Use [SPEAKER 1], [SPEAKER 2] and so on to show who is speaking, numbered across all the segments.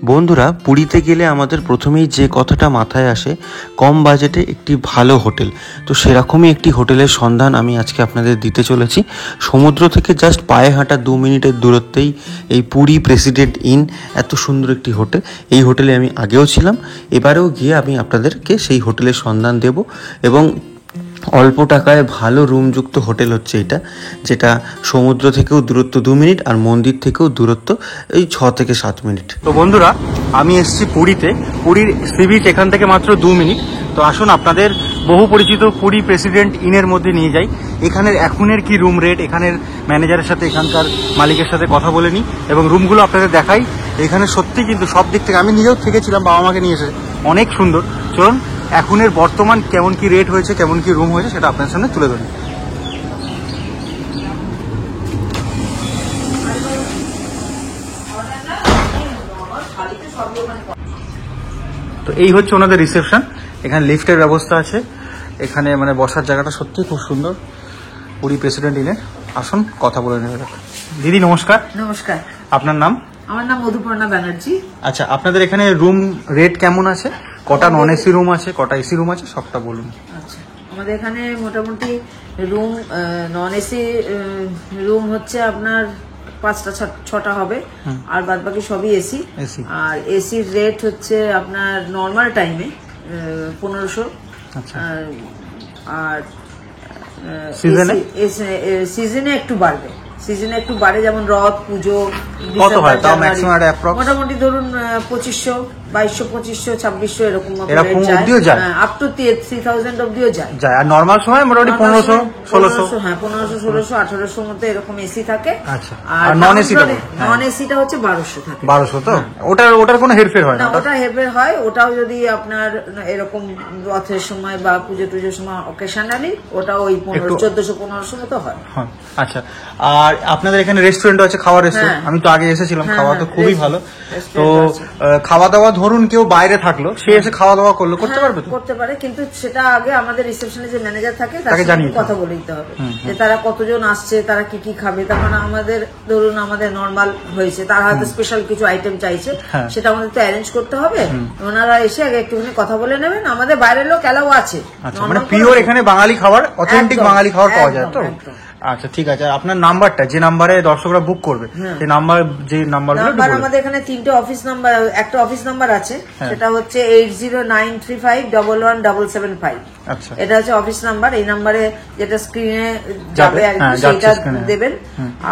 [SPEAKER 1] বন্ধুরা, পুরীতে গেলে আমাদের প্রথমেই যে কথাটা মাথায় আসে, কম বাজেটে একটি ভালো হোটেল। তো সেরকমই একটি হোটেলের সন্ধান আমি আজকে আপনাদের দিতে চলেছি। সমুদ্র থেকে জাস্ট পায়ে হাঁটা 2 মিনিটের দূরত্বেই এই পুরী প্রেসিডেন্ট ইন, এত সুন্দর একটি হোটেল। এই হোটেলে আমি আগেও ছিলাম, এবারেও গিয়ে আমি আপনাদেরকে সেই হোটেলের সন্ধান দেব। এবং অল্প টাকায় ভালো রুমযুক্ত হোটেল হচ্ছে এটা, যেটা সমুদ্র থেকেও দূরত্ব 2 মিনিট আর মন্দির থেকেও দূরত্ব এই 6 থেকে 7 মিনিট।
[SPEAKER 2] তো বন্ধুরা, আমি এসেছি পুরীতে। পুরীর সি বিচ এখান থেকে মাত্র 2 মিনিট। তো আসুন আপনাদের বহু পরিচিত পুরী প্রেসিডেন্ট ইনের মধ্যে নিয়ে যাই। এখানের এখনের কি রুম রেট, এখানের ম্যানেজারের সাথে, এখানকার মালিকের সাথে কথা বলে নিই এবং রুমগুলো আপনাদের দেখাই। এখানে সত্যি কিন্তু সব দিক থেকে, আমি নিজেও থেকেছিলাম, বাবা মাকে নিয়ে এসে, অনেক সুন্দর। চলুন এখনের বর্তমান কেমন কি রেট হয়েছে, কেমন কি রুম হয়েছে সেটা আপনার সামনে তুলে ধরি। তো এই হচ্ছে ওনাদের রিসেপশন। এখানে লিফটের ব্যবস্থা আছে, এখানে মানে বসার জায়গাটা সত্যি খুব সুন্দর। পুরী প্রেসিডেন্ট ইনে আসুন, কথা বলে নেবে। দিদি নমস্কার।
[SPEAKER 3] নমস্কার।
[SPEAKER 2] আপনার নাম?
[SPEAKER 3] আমার নাম মধুপর্ণা ব্যানার্জি।
[SPEAKER 2] আচ্ছা, আপনাদের এখানে রুম রেট কেমন আছে? কটা নন এসি রুম আছে, কটা এসি রুম আছে, সবটা বলুন।
[SPEAKER 3] আচ্ছা, আমাদের এখানে মোটামুটি রুম, নন এসি রুম হচ্ছে আপনার 5টা 6টা হবে, আর বাদ বাকি সবই এসি। আর এসির রেট হচ্ছে আপনার নর্মাল টাইমে 1500।
[SPEAKER 2] আচ্ছা,
[SPEAKER 3] আর
[SPEAKER 2] সিজনে
[SPEAKER 3] একটু বাড়বে, যেমন রথ পুজো,
[SPEAKER 2] কত হয় তাও ম্যাক্সিমাম অ্যাপ্রক্স?
[SPEAKER 3] মোটামুটি ধরুন 2500, 2200, 2500, 2600 এরকম
[SPEAKER 2] অবধিও যায়,
[SPEAKER 3] আপ টু 3000 অবধিও যায়।
[SPEAKER 2] আর নরমাল সময় মোটামুটি 1500, 1600।
[SPEAKER 3] হ্যাঁ, 1500, 1600, 1800 মধ্যে এরকম এসি থাকে।
[SPEAKER 2] আচ্ছা, আর নন এসিটা
[SPEAKER 3] হচ্ছে 1200 থাকে।
[SPEAKER 2] 1200। তো ওটার কোনো হেরফের হয় না?
[SPEAKER 3] ওটা হেরফের হয়, ওটাও যদি আপনার এরকম রথের সময় বা পুজো টুজোর সময় অকেশনালি, ওটা ওই 1400, 1500 মতো হয়।
[SPEAKER 2] আচ্ছা, আর আপনাদের এখানে রেস্টুরেন্ট আছে, খাওয়ার রেস্টুরেন্ট? আমি তো আগে এসেছিলাম, খাওয়া তো খুবই ভালো। তো খাওয়া দাওয়া ধরুন কেউ বাইরে থাকলো, সে এসে খাওয়া দাওয়া করলো, করতে পারবে?
[SPEAKER 3] করতে পারে, কিন্তু সেটা আগে আমাদের রিসেপশনে যে ম্যানেজার থাকে তাকে কথা বলে দিতে হবে যে তারা কতজন আসছে, তারা কি কি খাবে। তখন আমাদের ধরুন আমাদের নর্মাল হয়েছে, তারা হয়তো স্পেশাল কিছু আইটেম চাইছে, সেটা আমাদের তো অ্যারেঞ্জ করতে হবে। ওনারা এসে আগে একটুখানি কথা বলে নেবেন। আমাদের বাইরের লোক এলাও আছে,
[SPEAKER 2] মানে পিওর এখানে বাঙালি খাবার, অথেন্টিক বাঙালি খাবার পাওয়া যায় তো? আচ্ছা, ঠিক আছে। আপনার নাম্বারটা, যে নাম্বারে দর্শকরা বুক করবে, সেই নাম্বার, যে নাম্বারগুলো
[SPEAKER 3] আমাদের এখানে 3টে অফিস নাম্বার, একটা অফিস নাম্বার আছে, সেটা হচ্ছে 8093511775।
[SPEAKER 2] আচ্ছা,
[SPEAKER 3] এটা হচ্ছে অফিস নাম্বার। এই নাম্বারে যেটা স্ক্রিনে যাবে আর কি, সেটা দেবেন।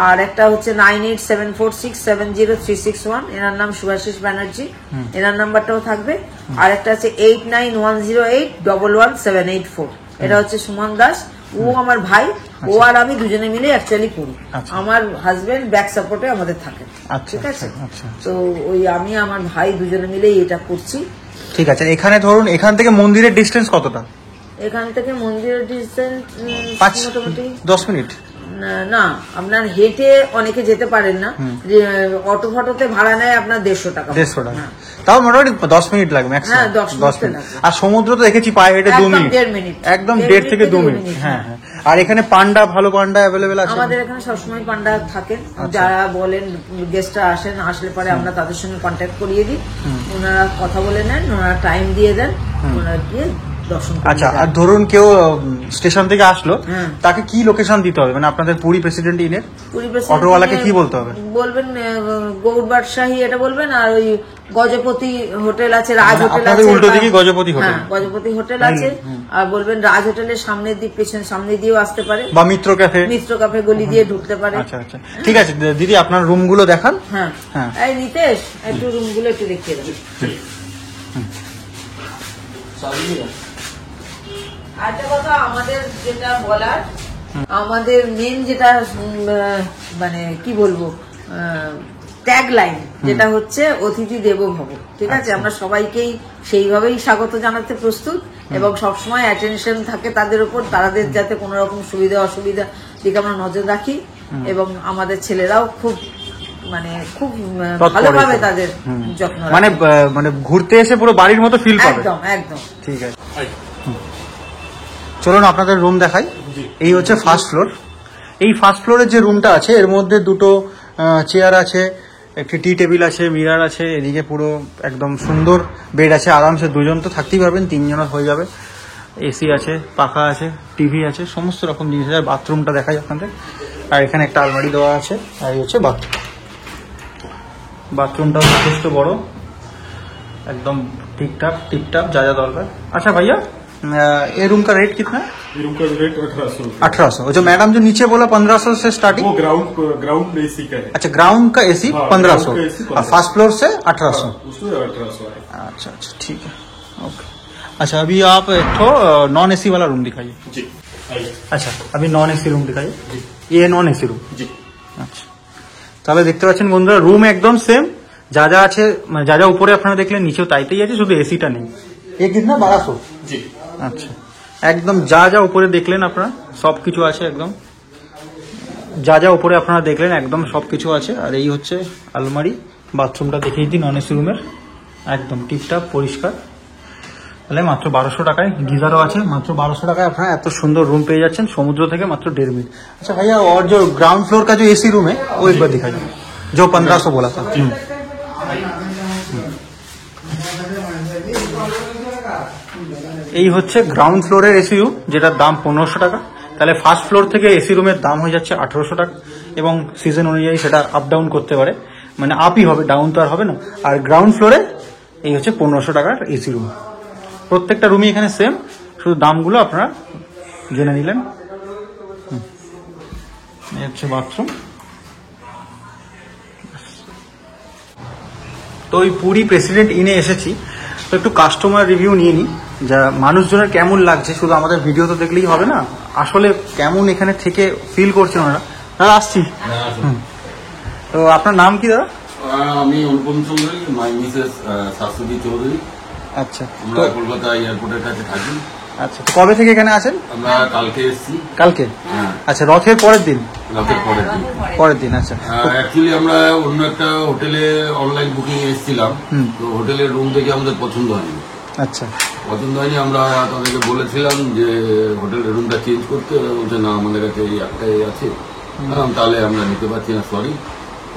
[SPEAKER 3] আর একটা হচ্ছে 9874670361, এনার নাম শুভাশিস ব্যানার্জি, এনার নাম্বারটাও থাকবে। আর একটা আছে 8910811784, এটা হচ্ছে সুমন দাস, ও আমার ভাই। ও আর আমি দুজনে মিলে অ্যাকচুয়ালি করি। আমার হাজবেন্ড ব্যাক সাপোর্টে আমাদের থাকে, ঠিক আছে? তো ওই আমি আমার ভাই দুজনে মিলেই এটা করছি।
[SPEAKER 2] ঠিক আছে। এখানে ধরুন এখান থেকে মন্দিরের ডিস্টেন্স কতটা?
[SPEAKER 3] এখান থেকে মন্দিরের ডিস্টেন্স মোটামুটি
[SPEAKER 2] 10 মিনিট।
[SPEAKER 3] না, আপনার হেঁটে অনেকে যেতে পারেন না, অটো ফটোতে ভাড়া নেয় আপনার 150 টাকা।
[SPEAKER 2] 150 টাকা, তাও মোটামুটি 10 মিনিট লাগবে ম্যাক্সিমাম। 10 মিনিট। আর সমুদ্র তো দেখেছি পায়ে হেঁটে 2 মিনিট, একদম 1.5 থেকে 2 মিনিট। হ্যাঁ। আর এখানে পান্ডা, ভালো পান্ডা অ্যাভেলেবেল আছে?
[SPEAKER 3] আমাদের এখানে সবসময় পান্ডা থাকেন। যারা বলেন গেস্টরা আসেন, আসলে পরে আমরা তাদের সঙ্গে কন্ট্যাক্ট করিয়ে দিই, ওনারা কথা বলে নেন, ওনারা টাইম দিয়ে দেন, ওনারা গিয়ে দর্শন করেন।
[SPEAKER 2] আচ্ছা, আর ধরুন কেউ স্টেশন থেকে আসলো, তাকে কি লোকেশন দিতে হবে? মানে আপনাদের পুরী প্রেসিডেন্ট ইনের অটোওয়ালাকে কি বলতে হবে?
[SPEAKER 3] বলবেন গৌরবাদশাহী এটা বলবেন, আর ওই গজপতি হোটেল আছে, রাজ হোটেল আছে,
[SPEAKER 2] উল্টো দিকে গজপতি হোটেল,
[SPEAKER 3] গজপতি হোটেল আছে। আর বলবেন রাজ হোটেলের সামনের দিক, সামনে দিয়েও আসতে পারে,
[SPEAKER 2] বা মিত্র ক্যাফে গলি দিয়ে ঢুকতে পারে। আচ্ছা আচ্ছা, ঠিক আছে। দিদি আপনার রুমগুলো দেখান।
[SPEAKER 3] হ্যাঁ, এই নিতেশ, একটু রুমগুলো একটু দেখিয়ে দেবেন। আরেকটা কথা আমাদের যেটা বলার, আমাদের মেন যেটা মানে কি বলবো ট্যাগ লাইন, যেটা হচ্ছে অতিথি দেবো ভব। ঠিক আছে, আমরা সবাইকেই সেইভাবেই স্বাগত জানাতে প্রস্তুত, এবং সবসময় অ্যাটেনশন থাকে তাদের উপর, তাদের যাতে কোনো রকম সুবিধা অসুবিধা দিকে আমরা নজর রাখি। এবং আমাদের ছেলেরাও খুব ভালোভাবে তাদের যত্ন,
[SPEAKER 2] মানে ঘুরতে এসে পুরো বাড়ির মতো ফিল পাবে।
[SPEAKER 3] একদম একদম।
[SPEAKER 2] ঠিক আছে, চলুন আপনাদের রুম দেখাই। এই হচ্ছে ফার্স্ট ফ্লোর। এই ফার্স্ট ফ্লোরের যে রুমটা আছে, এর মধ্যে 2টো চেয়ার আছে, একটি টি টেবিল আছে, মিরার আছে, এদিকে পুরো একদম সুন্দর বেড আছে, আরামসে দুজন তো থাকতেই পারবেন, তিনজন হয়ে যাবে। এসি আছে, পাখা আছে, টিভি আছে, সমস্ত রকম জিনিস আছে। বাথরুমটা দেখাই আপনাদের। আর এখানে একটা আলমারি দেওয়া আছে, আর এই হচ্ছে বাথরুম। বাথরুমটাও যথেষ্ট বড়, একদম टिप टाप जा दरकार। अच्छा भैया ये रूम का रेट कितना है?
[SPEAKER 4] रूम का रेट 1800।
[SPEAKER 2] 1800। जो मैडम जो नीचे बोला 1500 से स्टार्टिंग,
[SPEAKER 4] वो ग्राउंड एसी का है।
[SPEAKER 2] अच्छा ग्राउंड का एसी 1500 और फर्स्ट फ्लोर से 1800।
[SPEAKER 4] उसमें 1800 है।
[SPEAKER 2] अच्छा अच्छा ठीक है ओके। अच्छा अभी आप एक तो नॉन एसी वाला रूम दिखाइए।
[SPEAKER 4] जी
[SPEAKER 2] अच्छा अभी नॉन एसी रूम दिखाइए। ये नॉन एसी रूम।
[SPEAKER 4] जी
[SPEAKER 2] আচ্ছা তাহলে দেখতে পাচ্ছেন বন্ধুরা রুম একদম সেম, যা যা আছে মানে যা যা উপরে আপনারা দেখলেন নিচেও তাইতেই আছে, শুধু এসিটা নেই। এ কিতনা 1200?
[SPEAKER 4] जी
[SPEAKER 2] আচ্ছা একদম যা যা উপরে দেখলেন আপনারা সব কিছু আছে, একদম যা যা উপরে আপনারা দেখলেন একদম সব কিছু আছে। আর এই হচ্ছে আলমারি, বাথরুমটা দেখিয়ে দিন নন এসি রুমের, একদম টিপটাপ পরিষ্কার। তাহলে মাত্র 1200 টাকায় গিজারও আছে, মাত্র 1200 টাকায় আপনারা এত সুন্দর रूम पे যাচ্ছেন সমুদ্র থেকে মাত্র 1.5 मिनट। अच्छा भैया और जो ग्राउंड फ्लोर का जो एसी रूम है वो एक बार दिखाइए, जो 1500 बोला था। এই হচ্ছে গ্রাউন্ড ফ্লোরের এসি রুম, যেটার দাম 1500 টাকা। তাহলে ফার্স্ট ফ্লোর থেকে এসি রুমের দাম হয়ে যাচ্ছে 1800 টাকা, এবং সিজন অনুযায়ী সেটা আপ ডাউন করতে পারে, মানে আপই হবে, ডাউন তো আর হবে না। আর গ্রাউন্ড ফ্লোরে এই হচ্ছে 1500 টাকার এসি রুম। প্রত্যেকটা রুমই এখানে সেম, শুধু দামগুলো আপনারা জেনে নিলেন। এই হচ্ছে বাথরুম। তো ওই পুরী প্রেসিডেন্ট ইনে এসেছি, তো একটু কাস্টমার রিভিউ নিয়ে নিই, যা মানুষজনের কেমন লাগছে। শুধু আমাদের ভিডিও তো দেখলেই হবে না, আসলে কেমন এখানে থেকে ফিল করছেন ওনারা। দাদা আসছি। তো আপনার নাম কি দাদা?
[SPEAKER 5] আমি অনুপম চৌধুরী, মাই মিসেস শাশুড়ি চৌধুরী।
[SPEAKER 2] আচ্ছা
[SPEAKER 5] আমরা কলকাতা এয়ারপোর্টের কাছে থাকি।
[SPEAKER 2] আচ্ছা তো কবে থেকে এখানে আছেন?
[SPEAKER 5] আমরা কালকে এসেছি।
[SPEAKER 2] কালকে?
[SPEAKER 5] হ্যাঁ।
[SPEAKER 2] আচ্ছা রথের পরের দিন?
[SPEAKER 5] রাতের পরের দিন।
[SPEAKER 2] পরের দিন আচ্ছা।
[SPEAKER 5] অ্যাকচুয়ালি আমরা অন্য একটা হোটেলে অনলাইন বুকিং এসেছিলাম, তো হোটেলের রুম থেকে আমাদের পছন্দ হয়নি।
[SPEAKER 2] আচ্ছা
[SPEAKER 5] পছন্দ হয়নি, আমরা তাদেরকে বলেছিলাম যে হোটেলের রুমটা চেঞ্জ করতে, ওরা বলছে না আমাদের কাছে এই একটাই আছে। তাহলে আমরা নিতে পারছি না, সরি।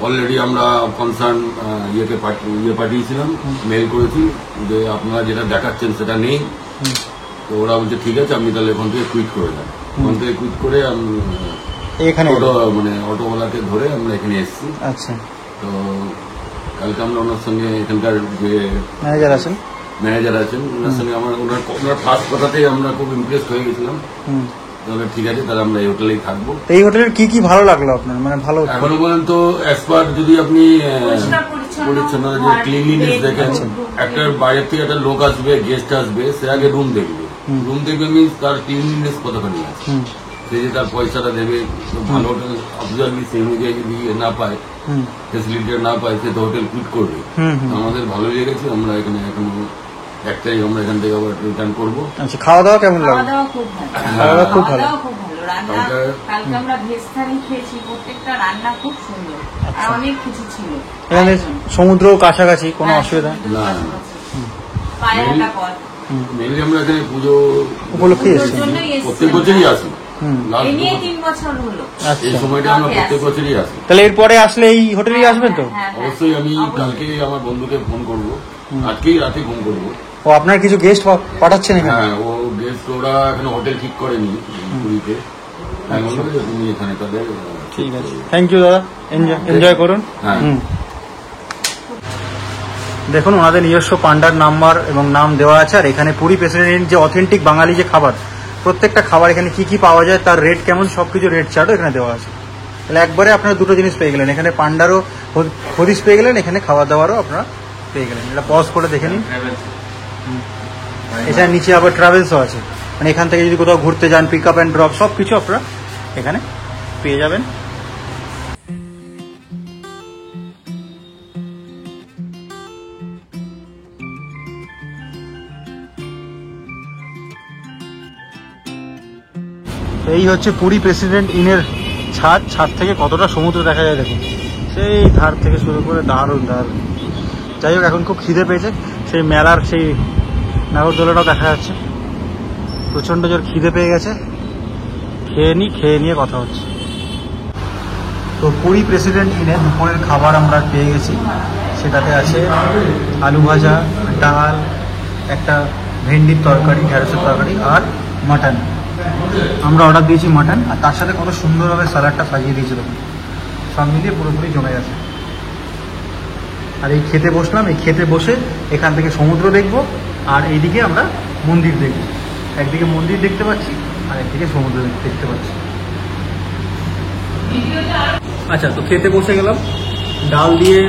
[SPEAKER 5] অলরেডি আমরা কনসার্ন ইয়ে পাঠিয়েছিলাম, মেল করেছি যে আপনারা যেটা দেখাচ্ছেন সেটা নেই। তো ওরা বলছে ঠিক আছে, আপনি তাহলে এখান থেকে কুইট করে দেন। ওখান থেকে কুইট করে
[SPEAKER 2] এখানে
[SPEAKER 5] মানে অটোওয়ালাকে ধরে আমরা এখানে এসেছি।
[SPEAKER 2] আচ্ছা
[SPEAKER 5] তো কালকে আমরা ওনার সঙ্গে এখানকার যে
[SPEAKER 2] ম্যানেজার আছেন
[SPEAKER 5] ওনার সঙ্গে ওনার ফার্স্ট কথাতেই আমরা খুব ইমপ্রেসড হয়ে গেছিলাম। তাহলে ঠিক আছে, তাহলে আমরা এই হোটেলেই থাকবো।
[SPEAKER 2] এই হোটেলের কি কি ভালো লাগলো আপনার, মানে ভালো
[SPEAKER 5] এখনো পর্যন্ত অ্যাজ পার যদি আপনি পরিচ্ছন্নতা যে ক্লিনলিনেস দেখেন, একটা বাইরের থেকে একটা লোক আসবে, গেস্ট আসবে, সে আগে রুম দেখবে। রুম দেখবে মিনস তার ক্লিনলিনেস কতখানি আছে, সে যে তার পয়সাটা দেবে। ভালো হোটেল অবজারভলি সেই অনুযায়ী যদি না পায়, ফেসিলিটি না পায়, সে তো হোটেল কুইট করবে। আমাদের ভালো লেগেছে, আমরা এখানে এখনো একটাই, আমরা এখান থেকে আবার রিটার্ন করবো।
[SPEAKER 2] আচ্ছা খাওয়া দাওয়া কেমন লাগলো?
[SPEAKER 3] খাওয়া দাওয়া খুব ভালো,
[SPEAKER 2] খাওয়া দাওয়া খুব ভালো।
[SPEAKER 3] কালকে আমরা ভেজ থালি খেয়েছি, প্রত্যেকটা রান্না খুব সুন্দর, আর অনেক কিছু ছিল।
[SPEAKER 2] এখানে সমুদ্র কাছাকাছি, কোনো অসুবিধা
[SPEAKER 5] না,
[SPEAKER 3] পায়ে হাঁটা পথ।
[SPEAKER 5] মেনলি আমরা এখানে পুজো
[SPEAKER 2] উপলক্ষে এসেছি,
[SPEAKER 5] প্রত্যেক বছরই আসি।
[SPEAKER 3] এই নিয়ে 3 বছর হলো
[SPEAKER 5] এই সময়টা আমরা প্রত্যেক বছরই আসি।
[SPEAKER 2] তাহলে এরপরে আসলে এই হোটেলেই আসবেন তো?
[SPEAKER 5] অবশ্যই আমি কালকে আমার বন্ধুকে ফোন করবো, আজকেই রাতে ফোন করবো।
[SPEAKER 2] ও আপনার কিছু গেস্ট পাঠাচ্ছেন এখানে?
[SPEAKER 5] হ্যাঁ, ও গেস্ট, ওরা এখানে হোটেল ঠিক করেনি পুরীতে, তুমি এখানে তাদের।
[SPEAKER 2] ঠিক আছে, থ্যাংক ইউ দাদা, এনজয় করুন।
[SPEAKER 5] হ্যাঁ
[SPEAKER 2] দেখুন ওনাদের নিজস্ব পান্ডার নাম্বার এবং নাম দেওয়া আছে। আর এখানে পুরী প্রেসিডেন্ট যে অথেন্টিক বাঙালি যে খাবার, প্রত্যেকটা খাবার এখানে কি কি পাওয়া যায়, তার রেট কেমন, সবকিছু রেট চার্টও এখানে দেওয়া আছে। তাহলে একবারে আপনারা দুটো জিনিস পেয়ে গেলেন, এখানে পান্ডারও হদিস পেয়ে গেলেন, এখানে খাওয়া দাওয়ারও আপনারা পেয়ে গেলেন। এটা পজ করে দেখে নিন। এছাড়া নিচে আবার ট্রাভেলসও আছে, মানে এখান থেকে যদি কোথাও ঘুরতে যান, পিক আপ অ্যান্ড ড্রপ সব কিছু আপনারা এখানে পেয়ে যাবেন। এই হচ্ছে পুরী প্রেসিডেন্ট ইনের ছাদ থেকে কতটা সমুদ্র দেখা যায় দেখুন, সেই ধার থেকে শুরু করে দারুণ। যাই হোক এখন খুব খিদে পেয়েছে, সেই মেলার সেই নাগরদোলাটাও দেখা যাচ্ছে। প্রচণ্ড জোর খিদে পেয়ে গেছে, খেয়ে নিয়ে কথা হচ্ছে। তো পুরী প্রেসিডেন্ট ইনে দুপুরের খাবার আমরা পেয়ে গেছি। সেটাতে আছে আলু ভাজা, ডাল, একটা ভেন্ডির তরকারি, ঢেঁড়সের তরকারি আর মাটন। আমরা অর্ডার দিয়েছি মাটন, আর তার সাথে কত সুন্দরভাবে স্যালাডটা সাজিয়ে দিয়েছিল, সব মিলিয়ে পুরোপুরি জমে গেছে। আর এই খেতে বসলাম, এই খেতে বসে এখান থেকে সমুদ্র দেখব, আর এইদিকে আমরা মন্দির দেখব। একদিকে মন্দির দেখতে পাচ্ছি আর একদিকে সমুদ্র দেখতে পাচ্ছি। আচ্ছা, তো খেতে বসে গেলাম, ডাল দিয়ে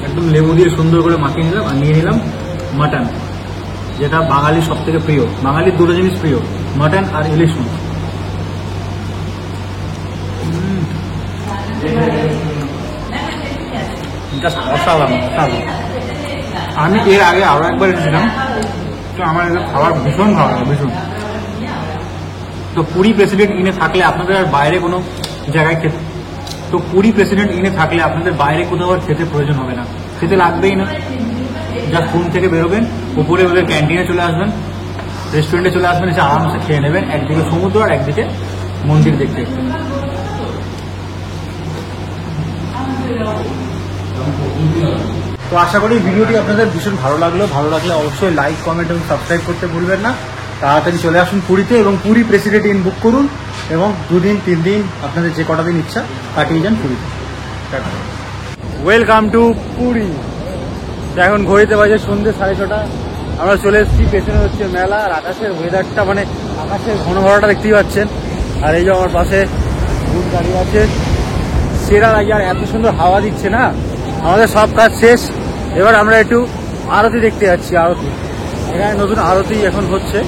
[SPEAKER 2] একদম লেবু দিয়ে সুন্দর করে মাখিয়ে নিলাম, আর নিয়ে নিলাম মাটন, যেটা বাঙালির সব থেকে প্রিয়। বাঙালির দুটো জিনিস প্রিয়, মাটন আর ইলিশ মাছ। জাস্ট অসাধারণ অসাধারণ। আমি এর আগে আরও একবার এসেছিলাম, তো আমার খাবার ভীষণ ভালো লাগে, ভীষণ। তো পুরী প্রেসিডেন্ট ইনে থাকলে আপনাদের আর বাইরে কোনো জায়গায় খেতে, তো পুরী প্রেসিডেন্ট ইনে থাকলে আপনাদের বাইরে কোথাও আর খেতে প্রয়োজন হবে না, খেতে লাগবেই না। জাস্ট রুম থেকে বেরোবেন, উপরে ওদের ক্যান্টিনে চলে আসবেন, রেস্টুরেন্টে চলে আসবেন, এসে আরামসে খেয়ে নেবেন, একদিকে সমুদ্র আর একদিকে মন্দির দেখতে। তো আশা করি ভিডিওটি আপনাদের ভীষণ ভালো লাগলো। ভালো লাগলে অবশ্যই লাইক, কমেন্ট এবং সাবস্ক্রাইব করতে ভুলবেন না। তাড়াতাড়ি চলে আসুন পুরীতে এবং পুরী প্রেসিডেন্ট ইন বুক করুন, এবং 2 দিন 3 দিন আপনাদের যে কটা দিন ইচ্ছা কাটিয়ে যান পুরীতে। Welcome to Puri. এখন ঘড়িতে বাজে সন্ধ্যে 6:30। আমরা চলে এসেছি, পেছনে হচ্ছে মেলা, আর আকাশের ওয়েদারটা, মানে আকাশের ঘন ঘনটা দেখতেই পাচ্ছেন। আর এই যে আমার পাশে ভূত দাঁড়িয়ে আছে, সেরা লাগে, আর এত সুন্দর হাওয়া দিচ্ছে না। আমাদের সব কাজ শেষ, এবার আমরা একটু আরতি দেখতে যাচ্ছি। আরতি, এখানে নতুন আরতি এখন হচ্ছে।